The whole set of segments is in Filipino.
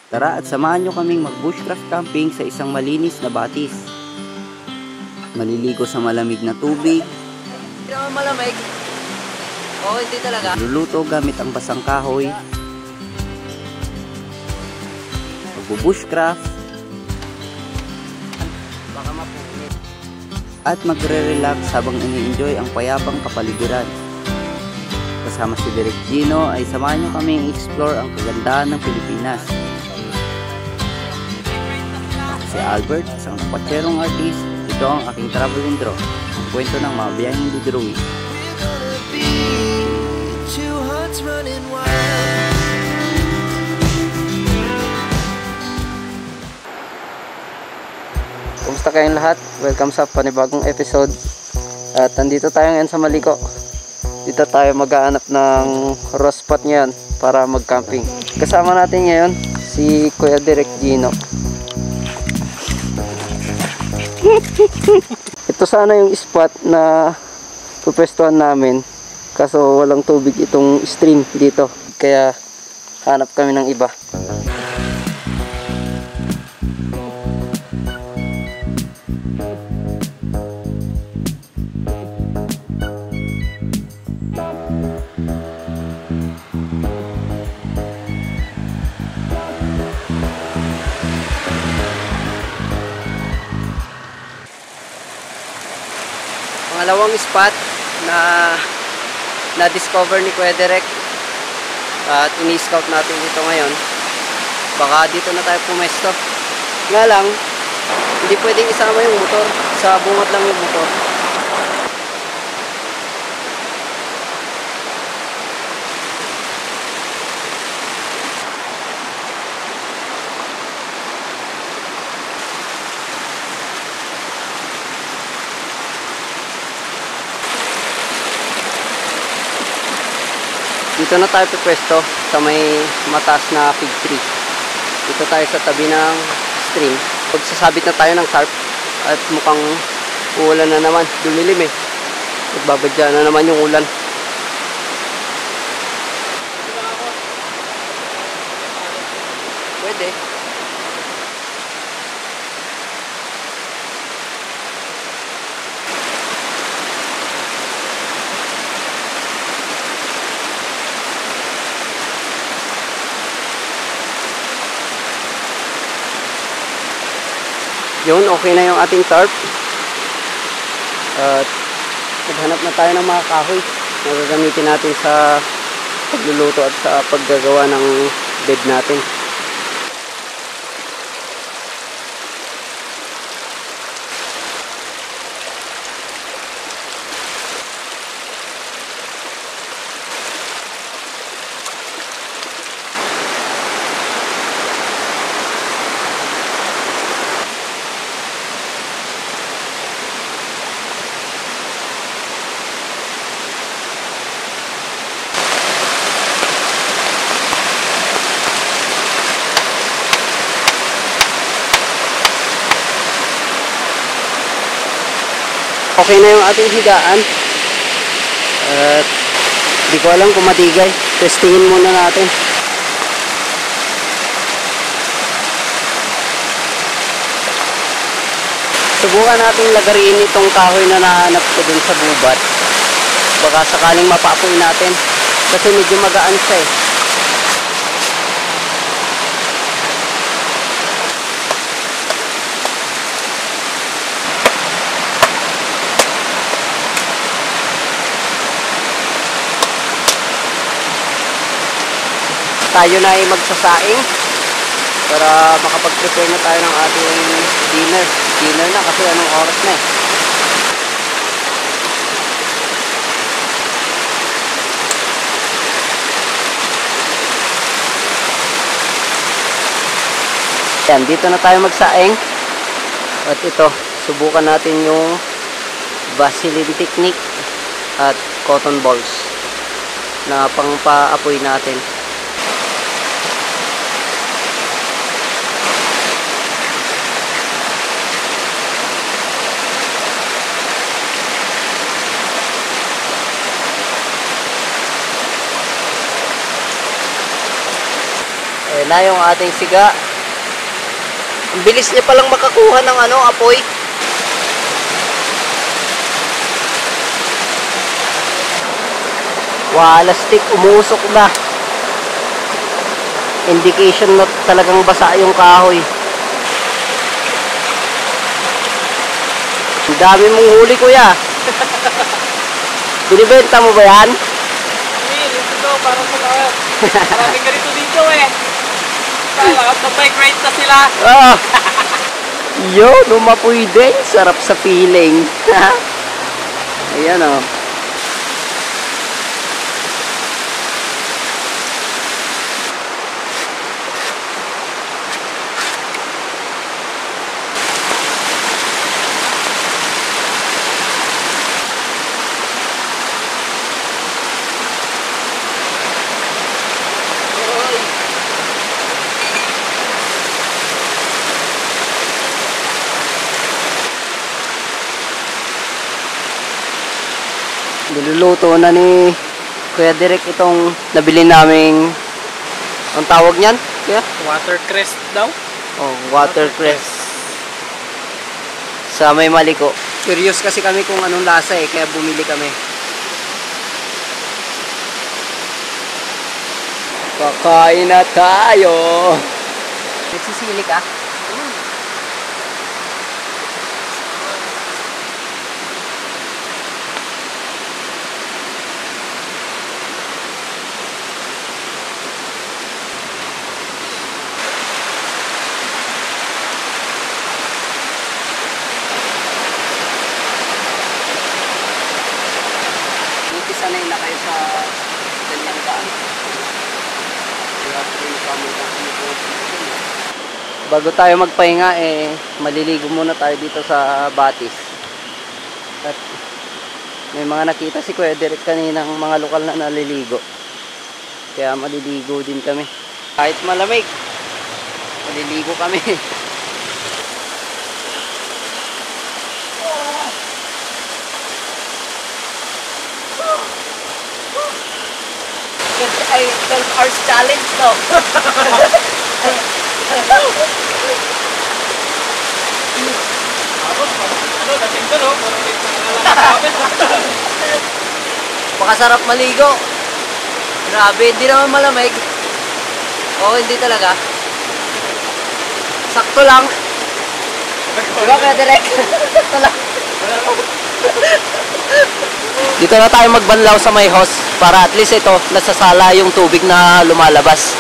Tara at samahan nyo kaming mag-bushcraft camping sa isang malinis na batis. Maliligo sa malamig na tubig. Hindi naman malamig. Oo, hindi talaga. Magluluto gamit ang basang kahoy. Magbubushcraft. Baka mapunit. At magre-relax habang ini-enjoy ang payapang kapaligiran. Kasama si Direk Gino ay samahan nyo kaming explore ang kagandahan ng Pilipinas. Si Albert, isang napatserong artist. Ito ang aking travel intro. Ang kwento ng mga biyaheng didruwi. Kumusta kayong lahat? Welcome sa panibagong episode. At nandito tayo ngayon sa Maliko. Dito tayo mag-aanap ng rose spot ngayon para mag-camping. Kasama natin ngayon si Kuya Direk Gino. Ito sana yung spot na pupwestuhan namin, kaso walang tubig itong stream dito, kaya hanap kami ng iba. Pangalawang spot na na-discover ni Kuya Direk at ini-scout natin dito ngayon. Baka dito na tayo pumesto. Nga lang, hindi pwedeng isama yung motor. Sa bungat lang yung motor. Dito na tayo pipwesto sa may mataas na fig tree. Dito tayo sa tabi ng stream. Pagsasabit na tayo ng tarp at mukhang uulan na naman. Dumilim eh. Magbabadya na naman yung ulan. Pwede. Yun, okay na yung ating tarp. At maghanap na tayo ng mga kahoy na gagamitin natin sa pagluluto at sa paggagawa ng bed natin. Okay na yung ating higaan. At di ko alam kung matigay. Testingin muna natin. Subukan nating lagariin itong kahoy na nahanap ko dun sa gubat. Baka sakaling mapapoy natin. Kasi medyo magaan siya eh. Tayo na ay magsasaing para makapag-prepare na tayo ng ating dinner. Dinner na kasi anong oras na eh. Yan, dito na tayo magsaing. At ito, subukan natin yung Vaseline technique at cotton balls na pangpaapoy natin. Yan na yung ating siga. Ang bilis niya palang makakuha ng apoy. Wala stick, umuusok na. Indication na talagang basa yung kahoy. Ang dami mong huli, kuya. Binibenta mo ba yan? Ito, para sa lahat. Maraming ganito dito eh. Lahat na bike ride na sila. Oh. Yun, umapoy din. Sarap sa feeling. Ayan o. Niluluto na ni Kuya Derek itong nabili naming, ang tawag niyan? Kuya? Watercress daw? Oh, watercress. Sa may Maliko. Curious kasi kami kung anong lasa kaya bumili kami. Kakain na tayo. Nagsisili ka? Sanay na kayo sa ganyang daan. Bago tayo magpahinga maliligo muna tayo dito sa Batis. At may mga nakita si Kuya Derek kaninang mga lokal na naliligo. Kaya maliligo din kami. Kahit malamig, maliligo kami. Ay, 12 hours challenge to. Pakasarap maligo. Grabe, hindi naman malamig. Oo, hindi talaga. Sakto lang. Diba, Kuya Derek? Sakto lang. Dito na tayo magbanlaw sa may hose para at least ito nasasala yung tubig na lumalabas.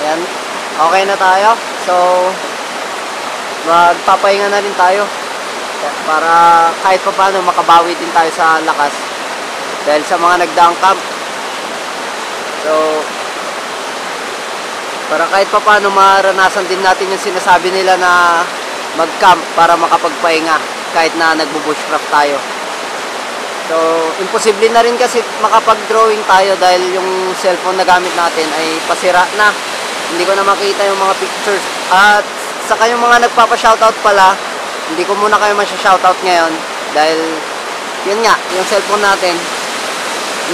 Ayan, okay na tayo. So magpapahinga na rin tayo para kahit pa paano makabawi din tayo sa lakas dahil sa mga nagdaang camp. So para kahit pa paano maranasan din natin yung sinasabi nila na mag-camp para makapagpahinga kahit na nagbo-bushcraft tayo. So, imposible na rin kasi makapag-drawing tayo dahil yung cellphone na gamit natin ay pasira na. Hindi ko na makita yung mga pictures. At saka yung mga nagpapa-shoutout pala, hindi ko muna kayo masya-shoutout ngayon dahil yun nga, yung cellphone natin,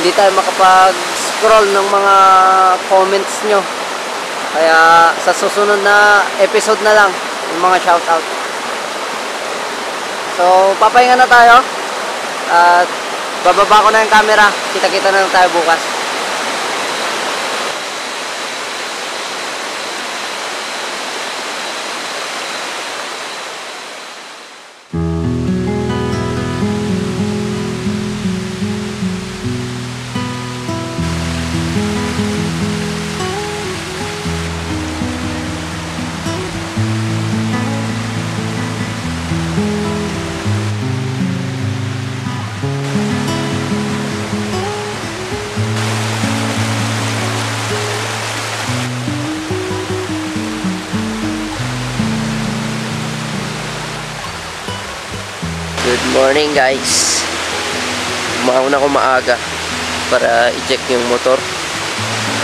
hindi tayo makapag-scroll ng mga comments nyo. Kaya sa susunod na episode na lang yung mga shoutout. So papahinga na tayo at bababa ko na yung camera. Kita-kita na lang tayo bukas. Good morning guys. Umaon ako maaga para i-check yung motor.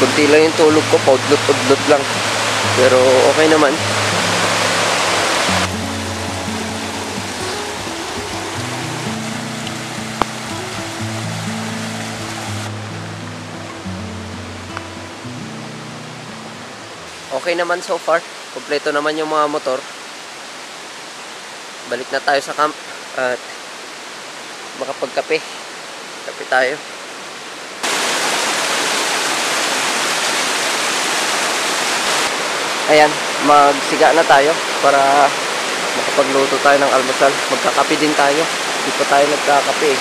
Kunti lang yung tulog ko, paudlot-udlot lang. Pero okay naman. Okay naman so far. Kompleto naman yung mga motor. Balik na tayo sa camp at makapagkape. Kape tayo. Ayan, magsiga na tayo para makapagluto tayo ng almusal. Magkakape din tayo. Hindi pa tayo nagkakape eh.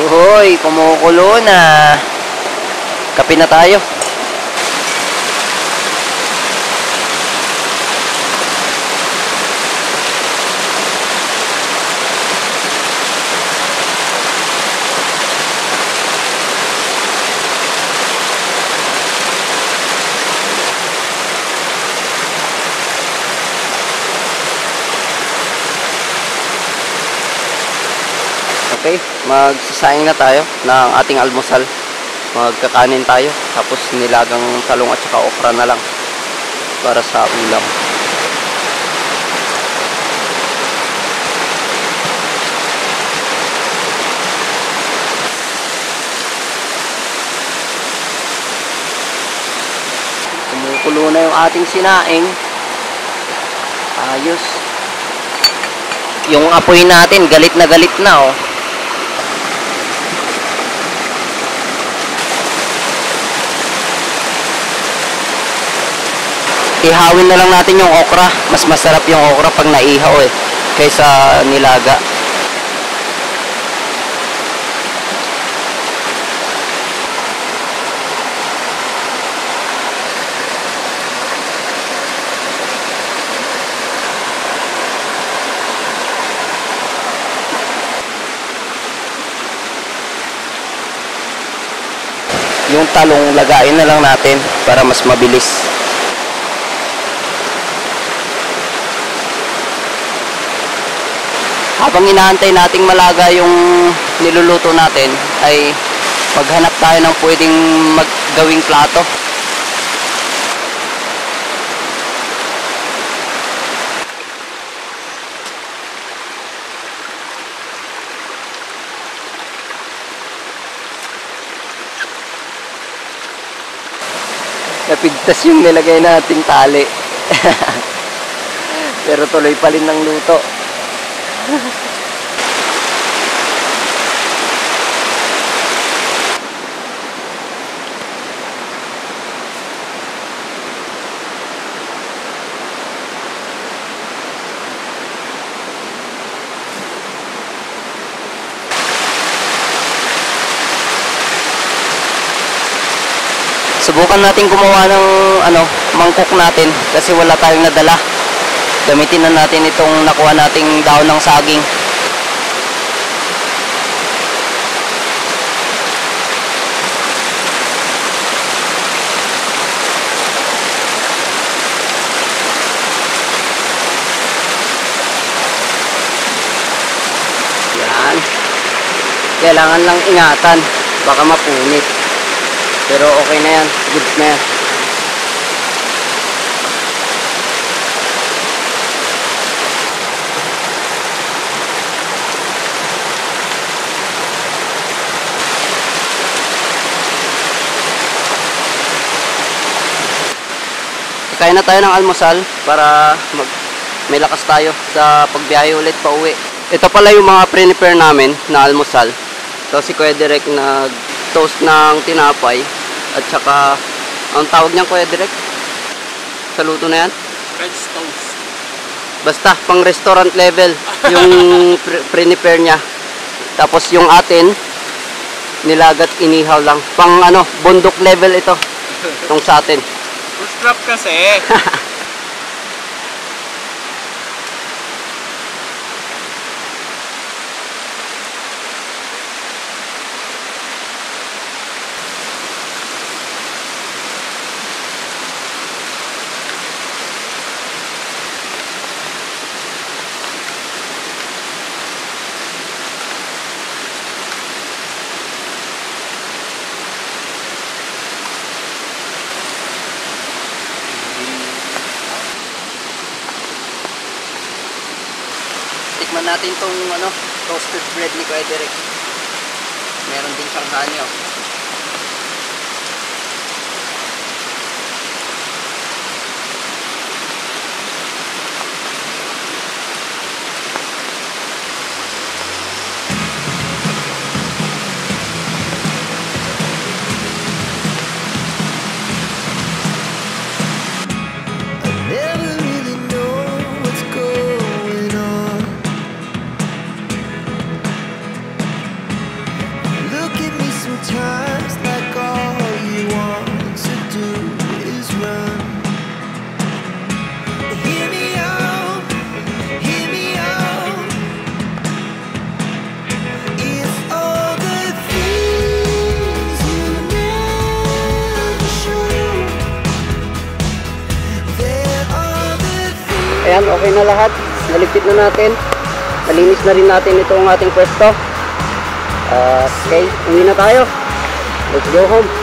Uhoy, kumukulo na. Kape na tayo. Okay, magsasayang na tayo ng ating almusal. Magkakanin tayo, tapos nilagang talong at saka okra na lang para sa ulam. Kumukulo na yung ating sinaing. Ayos. Yung apoy natin, galit na oh. Ihawin na lang natin yung okra. Mas masarap yung okra pag naihaw eh, kaysa nilaga. Yung talong lagain na lang natin para mas mabilis. Habang inaantay nating malaga yung niluluto natin, ay maghanap tayo ng pwedeng maggawing plato. Napigtas yung nilagay nating tali. Pero tuloy pa rin ng luto. Subukan natin gumawa ng mangkok natin kasi wala tayong nadala. Gamitin na natin itong nakuha nating daon ng saging. Yan. Kailangan lang ingatan, baka mapunit. Pero okay na yan, good na yan. Kain na tayo ng almusal para may lakas tayo sa pagbiyahe ulit pa uwi. Ito pala yung mga prepare namin na almusal. So si Kuya Direk nag-toast ng tinapay at saka ang tawag niyan Kuya Direk sa luto na yan? French toast. Basta pang restaurant level yung prepare niya. Tapos yung atin nilagat inihaw lang. Pang bundok level ito. Itong sa atin. First crop kasi. Tikman natin tong toasted bread ni Kuya Derek. Meron din siyang hanyo. Sometimes like all you want to do is run. Hear me out, hear me out. It's all the things you never show. There are the things. Ayan, okay na lahat. Naligpit na natin. Nalinis na rin natin itong ating pwesto. Okay, uwi na tayo. Let's go home.